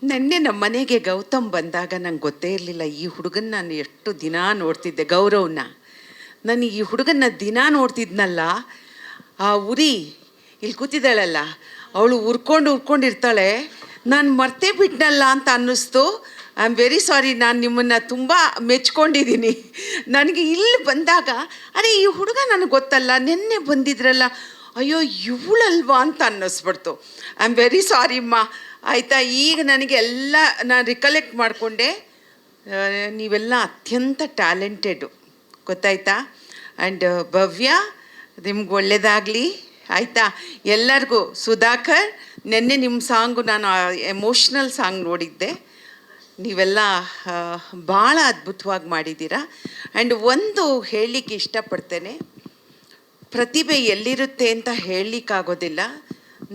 ನೆನ್ನೆ ನಮ್ಮ ಮನೆಗೆ ಗೌತಮ್ ಬಂದಾಗ ನಂಗೆ ಗೊತ್ತೇ ಇರಲಿಲ್ಲ ಈ ಹುಡುಗನ್ನ ನಾನು ಎಷ್ಟು ದಿನ ನೋಡ್ತಿದ್ದೆ. ಗೌರವ್ನ ನಾನು ಈ ಹುಡುಗನ್ನ ದಿನ ನೋಡ್ತಿದ್ನಲ್ಲ, ಆ ಉರಿ ಇಲ್ಲಿ ಕೂತಿದ್ದಾಳಲ್ಲ ಅವಳು ಉರ್ಕೊಂಡಿರ್ತಾಳೆ. ನಾನು ಮರ್ತೇ ಬಿಟ್ನಲ್ಲ ಅಂತ ಅನ್ನಿಸ್ತು. I am very sorry. ನಾನು ನಿಮ್ಮನ್ನು ತುಂಬ ಮೆಚ್ಕೊಂಡಿದ್ದೀನಿ. ನನಗೆ ಇಲ್ಲಿ ಬಂದಾಗ ಅರೆ ಈ ಹುಡುಗ ನನಗೆ ಗೊತ್ತಲ್ಲ, ನಿನ್ನೆ ಬಂದಿದ್ರಲ್ಲ, ಅಯ್ಯೋ ಇವಳಲ್ವಾ ಅಂತ ಅನ್ನಿಸ್ಬಿಡ್ತು. ಐ ಆಮ್ ವೆರಿ ಸಾರಿ ಅಮ್ಮ. ಆಯಿತಾ, ಈಗ ನನಗೆ ಎಲ್ಲ ನಾನು ರಿಕಲೆಕ್ಟ್ ಮಾಡಿಕೊಂಡೆ. ನೀವೆಲ್ಲ ಅತ್ಯಂತ ಟ್ಯಾಲೆಂಟೆಡು, ಗೊತ್ತಾಯ್ತಾ? ಆ್ಯಂಡ್ ಭವ್ಯ, ನಿಮ್ಗೆ ಒಳ್ಳೆಯದಾಗಲಿ ಆಯಿತಾ. ಎಲ್ಲರಿಗೂ ಸುಧಾಕರ್, ನಿನ್ನೆ ನಿಮ್ಮ ಸಾಂಗು ನಾನು ಎಮೋಷ್ನಲ್ ಸಾಂಗ್ ನೋಡಿದ್ದೆ. ನೀವೆಲ್ಲ ಭಾಳ ಅದ್ಭುತವಾಗಿ ಮಾಡಿದ್ದೀರಾ. ಆ್ಯಂಡ್ ಒಂದು ಹೇಳಲಿಕ್ಕೆ ಇಷ್ಟಪಡ್ತೇನೆ, ಪ್ರತಿಭೆ ಎಲ್ಲಿರುತ್ತೆ ಅಂತ ಹೇಳಲಿಕ್ಕಾಗೋದಿಲ್ಲ.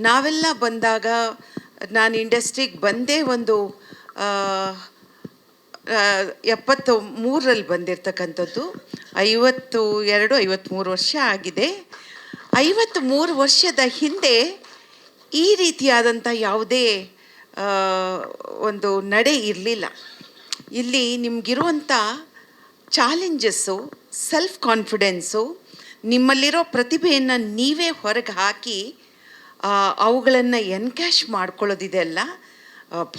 ನಾವೆಲ್ಲ ಬಂದಾಗ, ನಾನು ಇಂಡಸ್ಟ್ರಿಗೆ ಬಂದೇ ಒಂದು 73ರಲ್ಲಿ ಬಂದಿರತಕ್ಕಂಥದ್ದು. 53 ವರ್ಷ ಆಗಿದೆ. 53 ವರ್ಷದ ಹಿಂದೆ ಈ ರೀತಿಯಾದಂಥ ಯಾವುದೇ ಒಂದು ನಡೆ ಇರಲಿಲ್ಲ. ಇಲ್ಲಿ ನಿಮಗಿರುವಂಥ ಚಾಲೆಂಜಸ್ಸು, ಸೆಲ್ಫ್ ಕಾನ್ಫಿಡೆನ್ಸು, ನಿಮ್ಮಲ್ಲಿರೋ ಪ್ರತಿಭೆಯನ್ನು ನೀವೇ ಹೊರಗೆ ಹಾಕಿ ಅವುಗಳನ್ನು ಎನ್ಕ್ಯಾಶ್ ಮಾಡ್ಕೊಳ್ಳೋದಿದೆ ಅಲ್ಲ,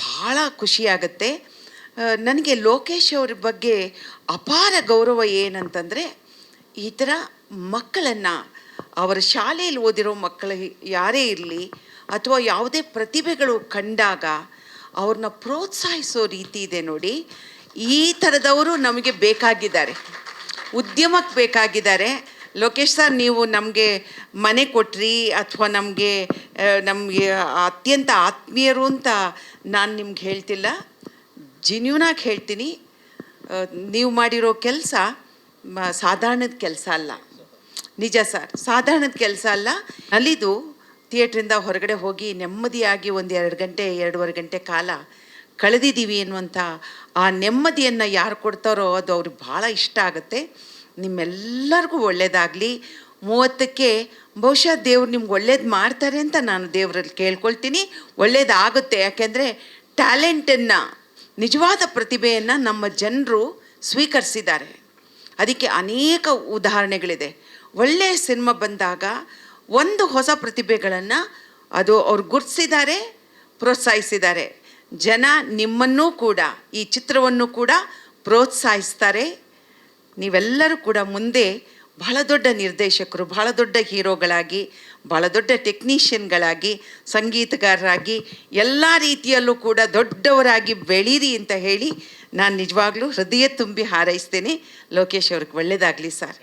ಭಾಳ ಖುಷಿಯಾಗತ್ತೆ. ನನಗೆ ಲೋಕೇಶ್ ಅವ್ರ ಬಗ್ಗೆ ಅಪಾರ ಗೌರವ ಏನಂತಂದರೆ, ಈ ಥರ ಮಕ್ಕಳನ್ನು, ಅವರ ಶಾಲೆಯಲ್ಲಿ ಓದಿರೋ ಮಕ್ಕಳು ಯಾರೇ ಇರಲಿ ಅಥವಾ ಯಾವುದೇ ಪ್ರತಿಭೆಗಳು ಕಂಡಾಗ ಅವ್ರನ್ನ ಪ್ರೋತ್ಸಾಹಿಸೋ ರೀತಿ ಇದೆ ನೋಡಿ. ಈ ಥರದವರು ನಮಗೆ ಬೇಕಾಗಿದ್ದಾರೆ, ಉದ್ಯಮಕ್ಕೆ ಬೇಕಾಗಿದ್ದಾರೆ. ಲೋಕೇಶ್ ಸರ್, ನೀವು ನಮಗೆ ಮನೆ ಕೊಟ್ರಿ ಅಥವಾ ನಮಗೆ ಅತ್ಯಂತ ಆತ್ಮೀಯರು ಅಂತ ನಾನು ನಿಮ್ಗೆ ಹೇಳ್ತಿಲ್ಲ, ಜಿನ್ಯೂನಾಗಿ ಹೇಳ್ತೀನಿ. ನೀವು ಮಾಡಿರೋ ಕೆಲಸ ಸಾಧಾರಣದ ಕೆಲಸ ಅಲ್ಲ. ನಿಜ ಸರ್, ಸಾಧಾರಣದ ಕೆಲಸ ಅಲ್ಲ. ಅಲ್ಲಿದು ಥಿಯೇಟ್ರಿಂದ ಹೊರಗಡೆ ಹೋಗಿ ನೆಮ್ಮದಿಯಾಗಿ ಒಂದು 2-2.5 ಗಂಟೆ ಕಾಲ ಕಳೆದಿದ್ದೀವಿ ಎನ್ನುವಂಥ ಆ ನೆಮ್ಮದಿಯನ್ನು ಯಾರು ಕೊಡ್ತಾರೋ ಅದು ಅವ್ರಿಗೆ ಭಾಳ ಇಷ್ಟ ಆಗುತ್ತೆ. ನಿಮ್ಮೆಲ್ಲರಿಗೂ ಒಳ್ಳೆಯದಾಗಲಿ. 30ಕ್ಕೆ ಬಹುಶಃ ದೇವ್ರು ನಿಮ್ಗೆ ಒಳ್ಳೇದು ಮಾಡ್ತಾರೆ ಅಂತ ನಾನು ದೇವರಲ್ಲಿ ಕೇಳ್ಕೊಳ್ತೀನಿ. ಒಳ್ಳೇದಾಗುತ್ತೆ. ಯಾಕೆಂದರೆ ಟ್ಯಾಲೆಂಟನ್ನು, ನಿಜವಾದ ಪ್ರತಿಭೆಯನ್ನು ನಮ್ಮ ಜನರು ಸ್ವೀಕರಿಸಿದ್ದಾರೆ. ಅದಕ್ಕೆ ಅನೇಕ ಉದಾಹರಣೆಗಳಿದೆ. ಒಳ್ಳೆಯ ಸಿನಿಮಾ ಬಂದಾಗ ಒಂದು ಹೊಸ ಪ್ರತಿಭೆಗಳನ್ನು ಅದು ಅವ್ರು ಗುರುತಿಸಿದ್ದಾರೆ, ಪ್ರೋತ್ಸಾಹಿಸಿದ್ದಾರೆ. ಜನ ನಿಮ್ಮನ್ನೂ ಕೂಡ, ಈ ಚಿತ್ರವನ್ನು ಕೂಡ ಪ್ರೋತ್ಸಾಹಿಸ್ತಾರೆ. ನೀವೆಲ್ಲರೂ ಕೂಡ ಮುಂದೆ ಬಹಳ ದೊಡ್ಡ ನಿರ್ದೇಶಕರು, ಬಹಳ ದೊಡ್ಡ ಹೀರೋಗಳಾಗಿ, ಬಹಳ ದೊಡ್ಡ ಟೆಕ್ನಿಷಿಯನ್ಗಳಾಗಿ, ಸಂಗೀತಗಾರರಾಗಿ, ಎಲ್ಲ ರೀತಿಯಲ್ಲೂ ಕೂಡ ದೊಡ್ಡವರಾಗಿ ಬೆಳೀರಿ ಅಂತ ಹೇಳಿ ನಾನು ನಿಜವಾಗ್ಲೂ ಹೃದಯ ತುಂಬಿ ಹಾರೈಸ್ತೇನೆ. ಲೋಕೇಶ್ ಅವ್ರಿಗೆ ಒಳ್ಳೆಯದಾಗಲಿ ಸರ್.